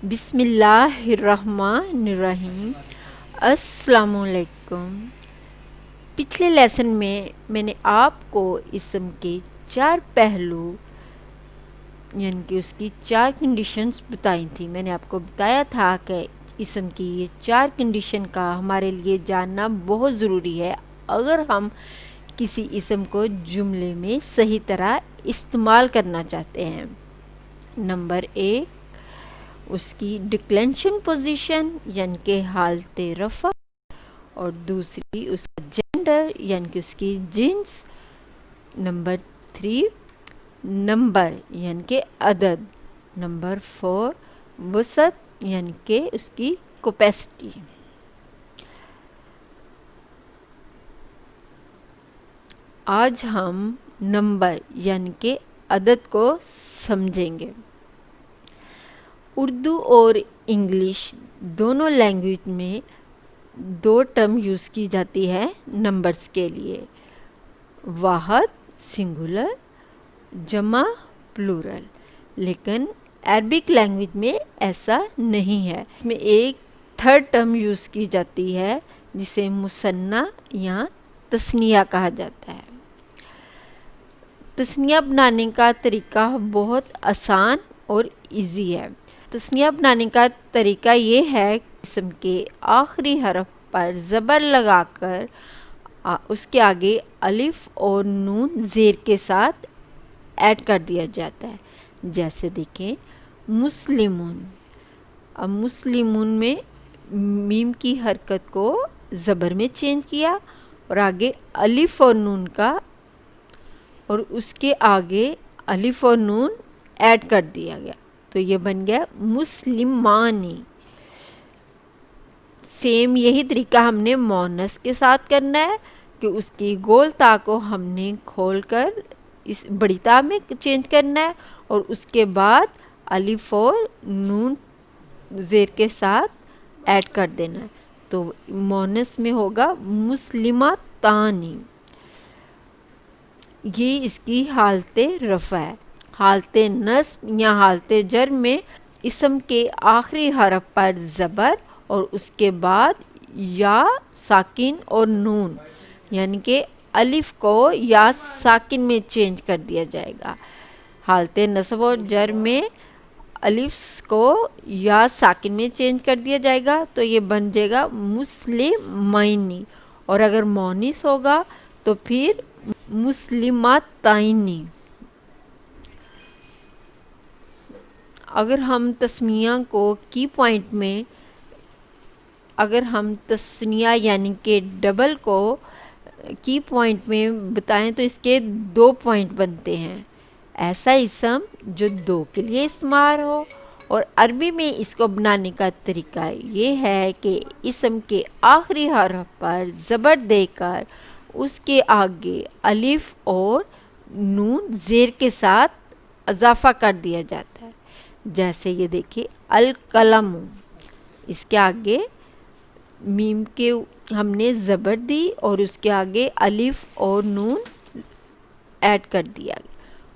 بسم اللہ الرحمن الرحیم۔ السلام علیکم۔ پچھلے لیسن میں نے آپ کو اسم کے 4 پہلو یعنی کہ اس کی 4 کنڈیشنز بتائی تھیں۔ میں نے آپ کو بتایا تھا کہ اسم کی یہ 4 کنڈیشن کا ہمارے لیے جاننا بہت ضروری ہے اگر ہم کسی اسم کو جملے میں صحیح طرح استعمال کرنا چاہتے ہیں۔ نمبر 1، اس کی ڈکلینشن پوزیشن یعنی کہ حالت رفع، اور دوسری اس کا جینڈر یعنی کہ اس کی جنس۔ نمبر 3، نمبر یعنی کہ عدد۔ نمبر 4، وسعت یعنی کہ اس کی کیپیسٹی۔ آج ہم نمبر یعنی کہ عدد کو سمجھیں گے۔ اردو اور انگلش دونوں لینگویج میں 2 ٹرم یوز کی جاتی ہے نمبرز کے لیے، واحد سنگولر، جمع پلورل، لیکن عربک لینگویج میں ایسا نہیں ہے۔ اس میں ایک 3rd ٹرم یوز کی جاتی ہے جسے مثنیٰ یا تثنیہ کہا جاتا ہے۔ تثنیہ بنانے کا طریقہ بہت آسان اور ایزی ہے۔ تثنیہ بنانے کا طریقہ یہ ہے کہ اسم کے آخری حرف پر زبر لگا کر اس کے آگے الف اور نون زیر کے ساتھ ایڈ کر دیا جاتا ہے۔ جیسے دیکھیں مسلمون، اب مسلمون میں میم کی حرکت کو زبر میں چینج کیا اور آگے الف اور نون کا اور اس کے آگے الف اور نون ایڈ کر دیا گیا تو یہ بن گیا مسلمانی۔ سیم یہی طریقہ ہم نے مونس کے ساتھ کرنا ہے کہ اس کی گول تا کو ہم نے کھول کر اس بڑی تا میں چینج کرنا ہے اور اس کے بعد الف اور نون زیر کے ساتھ ایڈ کر دینا ہے تو مونس میں ہوگا مسلماتانی۔ یہ اس کی حالت رفع ہے۔ حالت نصب یا حالت جر میں اسم کے آخری حرف پر زبر اور اس کے بعد یا ساکن اور نون یعنی کہ الف کو یا ساکن میں چینج کر دیا جائے گا۔ حالت نصب اور جر میں الف کو یا ساکن میں چینج کر دیا جائے گا تو یہ بن جائے گا مسلمینی، اور اگر مونس ہوگا تو پھر مسلماتائنی۔ اگر ہم تسمیہ کو کی پوائنٹ میں اگر ہم تثنیہ یعنی کہ ڈبل کو کی پوائنٹ میں بتائیں تو اس کے 2 پوائنٹ بنتے ہیں۔ ایسا اسم جو 2 کے لیے استعمال ہو، اور عربی میں اس کو بنانے کا طریقہ یہ ہے کہ اسم کے آخری حرف پر زبر دے کر اس کے آگے الف اور نون زیر کے ساتھ اضافہ کر دیا جاتا ہے۔ جیسے یہ دیکھیے القلم، اس کے آگے میم کے ہم نے زبر دی اور اس کے آگے الف اور نون ایڈ کر دیا۔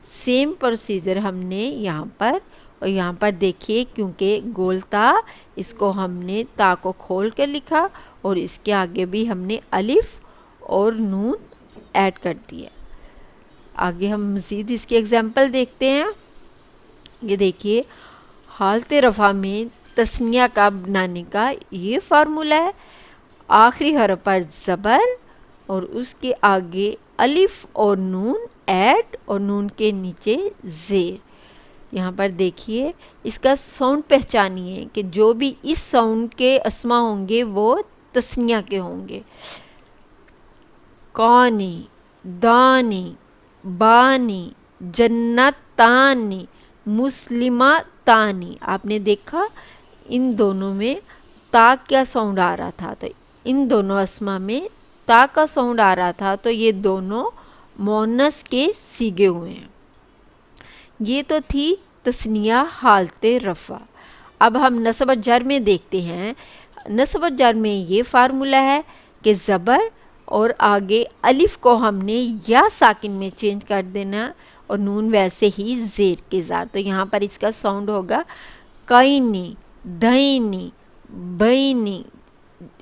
سیم پروسیجر ہم نے یہاں پر، اور یہاں پر دیکھیے کیونکہ گول تا اس کو ہم نے تا کو کھول کر لکھا اور اس کے آگے بھی ہم نے الف اور نون ایڈ کر دیا۔ آگے ہم مزید اس کی ایگزامپل دیکھتے ہیں۔ یہ دیکھیے حالت رفع میں تثنیہ کا بنانے کا یہ فارمولہ ہے، آخری حرف پر زبر اور اس کے آگے الف اور نون ایڈ اور نون کے نیچے زیر۔ یہاں پر دیکھیے اس کا ساؤنڈ پہچانیے کہ جو بھی اس ساؤنڈ کے اسما ہوں گے وہ تثنیہ کے ہوں گے۔ کانی، دانی، بانی، جنتانی، مسلماتانی۔ آپ نے دیکھا ان دونوں میں تا کیا ساؤنڈ آ رہا تھا، تو ان دونوں اسما میں تا کا ساؤنڈ آ رہا تھا تو یہ دونوں مونس کے سیگے ہوئے ہیں۔ یہ تو تھی تثنیہ حالت رفع۔ اب ہم نصب و جر میں دیکھتے ہیں۔ نصب و جر میں یہ فارمولہ ہے کہ زبر اور آگے الف کو ہم نے یا ساکن میں چینج کر دینا اور نون ویسے ہی زیر کے زار، تو یہاں پر اس کا ساؤنڈ ہوگا کائنی، دینی بینی،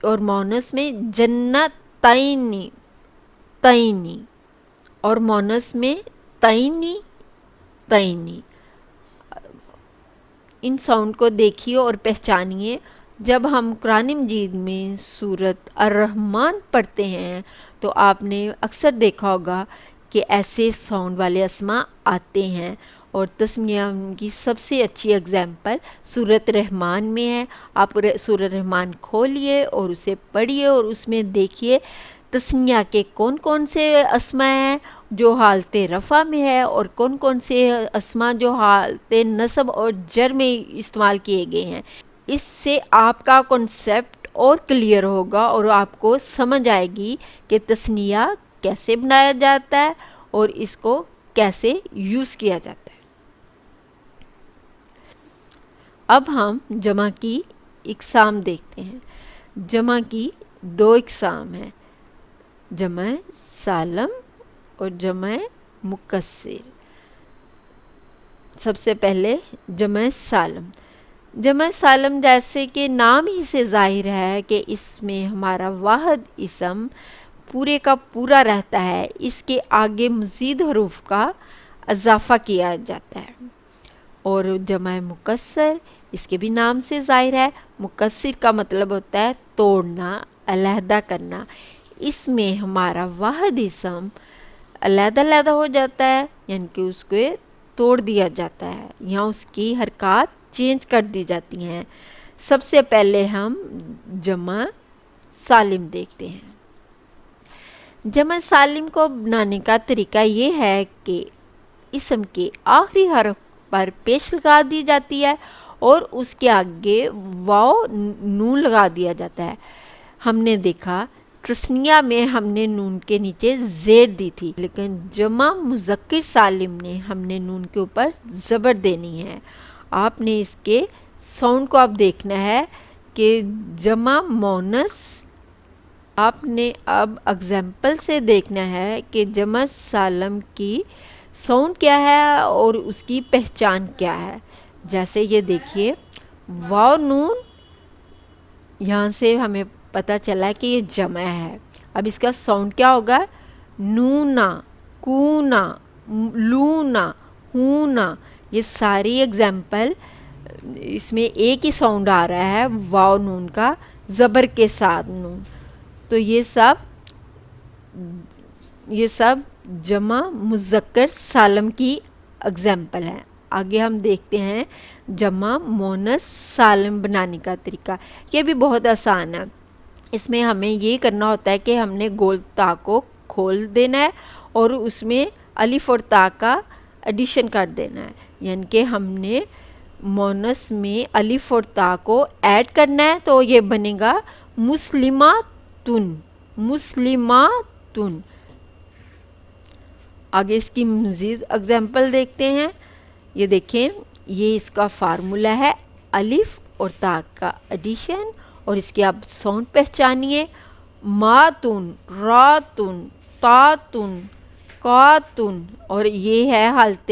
اور مونس میں جنتینی تینی، اور مونس میں تینی تینی۔ ان ساؤنڈ کو دیکھیے اور پہچانیے۔ جب ہم قرآن مجید میں سورۃ الرحمن پڑھتے ہیں تو آپ نے اکثر دیکھا ہوگا کہ ایسے ساؤنڈ والے اسما آتے ہیں، اور تسمیہ کی سب سے اچھی اگزامپل سورۃ رحمان میں ہے۔ آپ سورۃ رحمان کھولیے اور اسے پڑھیے اور اس میں دیکھیے تسمیہ کے کون کون سے اسما ہیں جو حالت رفع میں ہے، اور کون کون سے اسما جو حالت نصب اور جر میں استعمال کیے گئے ہیں۔ اس سے آپ کا کنسیپٹ اور کلیئر ہوگا اور آپ کو سمجھ آئے گی کہ تسنیہ کیسے بنایا جاتا ہے اور اس کو کیسے یوز کیا جاتا ہے۔ اب ہم جمع کی اقسام دیکھتے ہیں۔ جمع کی 2 اقسام ہیں، جمع سالم اور جمع مکسر۔ سب سے پہلے جمع سالم۔ جمع سالم جیسے کہ نام ہی سے ظاہر ہے کہ اس میں ہمارا واحد اسم پورے کا پورا رہتا ہے، اس کے آگے مزید حروف کا اضافہ کیا جاتا ہے۔ اور جمع مکسر، اس کے بھی نام سے ظاہر ہے، مکسر کا مطلب ہوتا ہے توڑنا، علیحدہ کرنا۔ اس میں ہمارا واحد اسم علیحدہ علیحدہ ہو جاتا ہے، یعنی کہ اس کو توڑ دیا جاتا ہے یا اس کی حرکات چینج کر دی جاتی ہیں۔ سب سے پہلے ہم جمع سالم دیکھتے ہیں۔ جمع سالم کو بنانے کا طریقہ یہ ہے کہ اسم کے آخری حرف پر پیش لگا دی جاتی ہے اور اس کے آگے واو نون لگا دیا جاتا ہے۔ ہم نے دیکھا تثنیہ میں ہم نے نون کے نیچے زیر دی تھی، لیکن جمع مذکر سالم نے ہم نے نون کے اوپر زبر دینی ہے۔ آپ نے اس کے ساؤنڈ کو اب دیکھنا ہے کہ جمع مونس، آپ نے اب اگزامپل سے دیکھنا ہے کہ جمع سالم کی ساؤنڈ کیا ہے اور اس کی پہچان کیا ہے۔ جیسے یہ دیکھیے واو نون، یہاں سے ہمیں پتہ چلا کہ یہ جمع ہے۔ اب اس کا ساؤنڈ کیا ہوگا؟ نونا، کونا، لونا، ہونا۔ یہ ساری اگزامپل اس میں ایک ہی ساؤنڈ آ رہا ہے واو نون کا زبر کے ساتھ نون۔ تو یہ سب جمع مذکر سالم کی اگزامپل ہے۔ آگے ہم دیکھتے ہیں جمع مونس سالم بنانے کا طریقہ۔ یہ بھی بہت آسان ہے۔ اس میں ہمیں یہ کرنا ہوتا ہے کہ ہم نے گول تا کو کھول دینا ہے اور اس میں الف اور تا کا ایڈیشن کر دینا ہے، یعنی کہ ہم نے مونس میں الف اور تا کو ایڈ کرنا ہے تو یہ بنے گا مسلماتن، مسلماتن۔ آگے اس کی مزید اگزامپل دیکھتے ہیں۔ یہ دیکھیں، یہ اس کا فارمولا ہے الف اور تا کا ایڈیشن، اور اس کے آپ ساؤنڈ پہچانیے، ماتن، راتن، تاتن، کاتن، اور یہ ہے حالت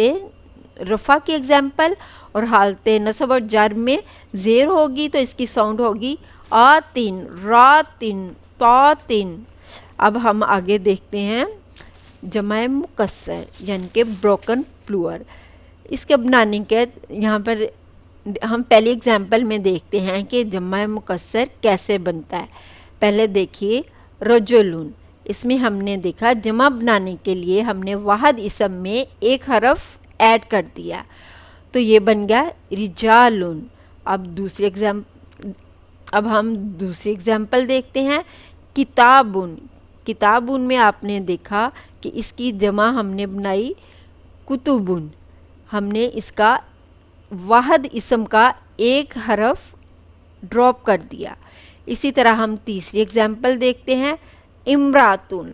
رفع کی اگزامپل، اور حالت نصب اور جر میں زیر ہوگی تو اس کی ساؤنڈ ہوگی آتن، راتن، تاتن۔ اب ہم آگے دیکھتے ہیں جمع مکسر یعنی کہ بروکن پلور۔ اس کے بنانے کے یہاں پر ہم پہلی اگزامپل میں دیکھتے ہیں کہ جمع مکسر کیسے بنتا ہے۔ پہلے دیکھیے رجلن، اس میں ہم نے دیکھا جمع بنانے کے لیے ہم نے واحد اسم میں ایک حرف ایڈ کر دیا تو یہ بن گیا رجالن۔ اب ہم دوسری اگزامپل دیکھتے ہیں کتابن۔ کتابن میں آپ نے دیکھا کہ اس کی جمع ہم نے بنائی کتبن، ہم نے اس کا واحد اسم کا ایک حرف ڈراپ کر دیا۔ اسی طرح ہم تیسری اگزامپل دیکھتے ہیں امراتن۔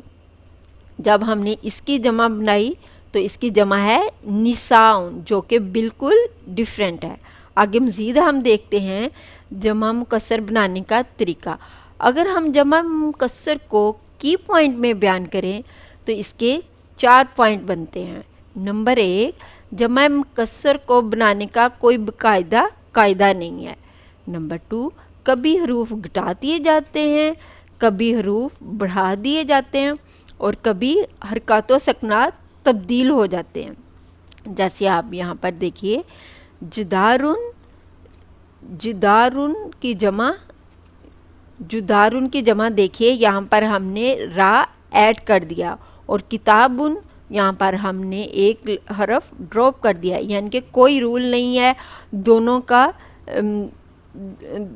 جب ہم نے اس کی جمع بنائی تو اس کی جمع ہے نساؤن، جو کہ بالکل ڈیفرنٹ ہے۔ آگے مزید ہم دیکھتے ہیں جمع مکسر بنانے کا طریقہ۔ اگر ہم جمع مکسر کو کی پوائنٹ میں بیان کریں تو اس کے 4 پوائنٹ بنتے ہیں۔ نمبر 1، جمع مکسر کو بنانے کا کوئی باقاعدہ قاعدہ نہیں ہے۔ نمبر 2، کبھی حروف گھٹا دیے جاتے ہیں، کبھی حروف بڑھا دیے جاتے ہیں، اور کبھی حرکات و سکنات تبدیل ہو جاتے ہیں۔ جیسے آپ یہاں پر دیکھیے، جدارن، جدارن کی جمع دیکھیے، یہاں پر ہم نے را ایڈ کر دیا، اور کتابن یہاں پر ہم نے ایک حرف ڈراپ کر دیا، یعنی کہ کوئی رول نہیں ہے،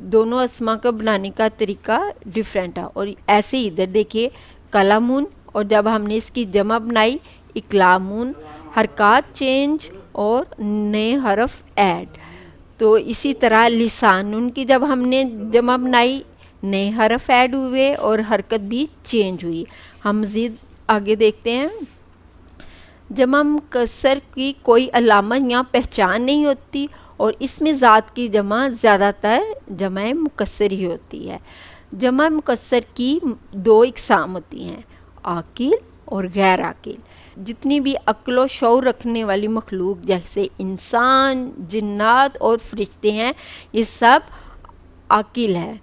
دونوں اسما کو بنانے کا طریقہ ڈیفرنٹ ہے۔ اور ایسے ہی ادھر دیکھیے، قلمون، اور جب ہم نے اس کی جمع بنائی اقلامون، حرکات چینج اور نئے حرف ایڈ۔ تو اسی طرح لسانن کی جب ہم نے جمع بنائی، نئے حرف ایڈ ہوئے اور حرکت بھی چینج ہوئی۔ ہم مزید آگے دیکھتے ہیں، جمع مکسر کی کوئی علامت یا پہچان نہیں ہوتی، اور اس میں ذات کی جمع زیادہ تر جمع مکسر ہی ہوتی ہے۔ جمع مکسر کی 2 اقسام ہوتی ہیں، عاقل اور غیر عاقل۔ جتنی بھی عقل و شعور رکھنے والی مخلوق جیسے انسان، جنات اور فرشتے ہیں، یہ سب عاقل ہے۔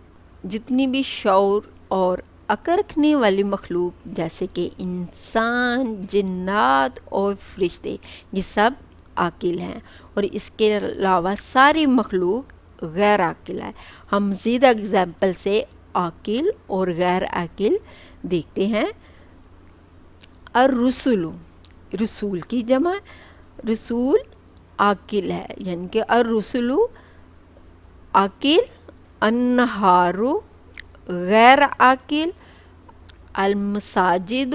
جتنی بھی شعور اور عقل رکھنے والی مخلوق جیسے کہ انسان، جنات اور فرشتے، یہ سب عاقل ہیں، اور اس کے علاوہ ساری مخلوق غیر عاقل ہے۔ ہم مزید اگزامپل سے عاقل اور غیر عاقل دیکھتے ہیں۔ الرسل، رسول کی جمع، رسول عاقل ہے، یعنی کہ الرسل عاقل، النہار غیر عاقل، المساجد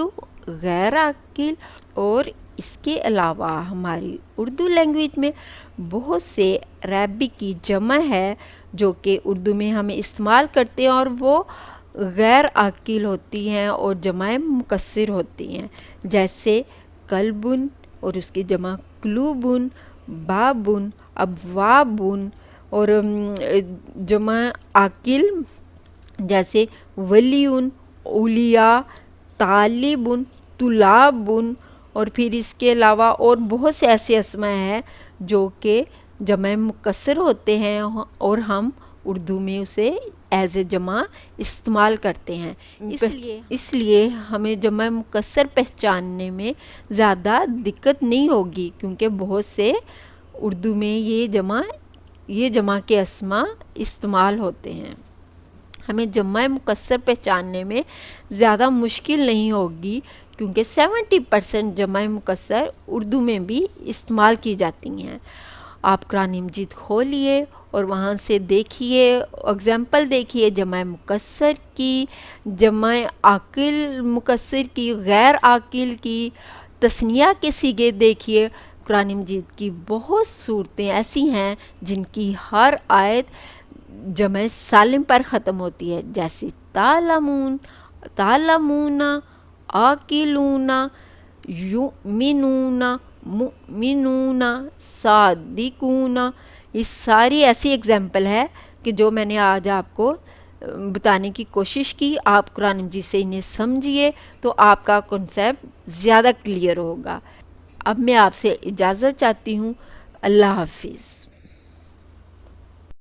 غیر عاقل۔ اور اس کے علاوہ ہماری اردو لینگویج میں بہت سے عربک کی جمع ہے جو کہ اردو میں ہم استعمال کرتے ہیں، اور وہ غیر عاقل ہوتی ہیں اور جمع مکسر ہوتی ہیں، جیسے قلبن اور اس کی جمع قلوبن، بابن، ابوابن، اور جمع عاقل جیسے ولیون، اولیاء، طالبن، طلابن، اور پھر اس کے علاوہ اور بہت سے ایسے اسماء ہیں جو کہ جمع مکسر ہوتے ہیں، اور ہم اردو میں اسے ایز اے جمع استعمال کرتے ہیں۔ اس لیے ہمیں جمع مکسر پہچاننے میں زیادہ دقت نہیں ہوگی، کیونکہ بہت سے اردو میں یہ جمع کے اسماء استعمال ہوتے ہیں۔ ہمیں جمع مکسر پہچاننے میں زیادہ مشکل نہیں ہوگی، کیونکہ 70% جمع مکسر اردو میں بھی استعمال کی جاتی ہیں۔ آپ قرآن مجید کھولیے اور وہاں سے دیکھیے، اگزامپل دیکھیے جمع مکسر کی، جمع عاقل مکسر کی، غیر عاقل کی، تثنیہ کے صیغے دیکھیے۔ قرآن مجید کی بہت صورتیں ایسی ہیں جن کی ہر آیت جمع سالم پر ختم ہوتی ہے، جیسے تعلمون، تعلمون، عاقلون، یؤمنون، مؤمنون، صادقون۔ یہ ساری ایسی اگزامپل ہے کہ جو میں نے آج آپ کو بتانے کی کوشش کی۔ آپ قرآن مجید سے انہیں سمجھیے تو آپ کا کنسیپٹ زیادہ کلیئر ہوگا۔ اب میں آپ سے اجازت چاہتی ہوں، اللہ حافظ۔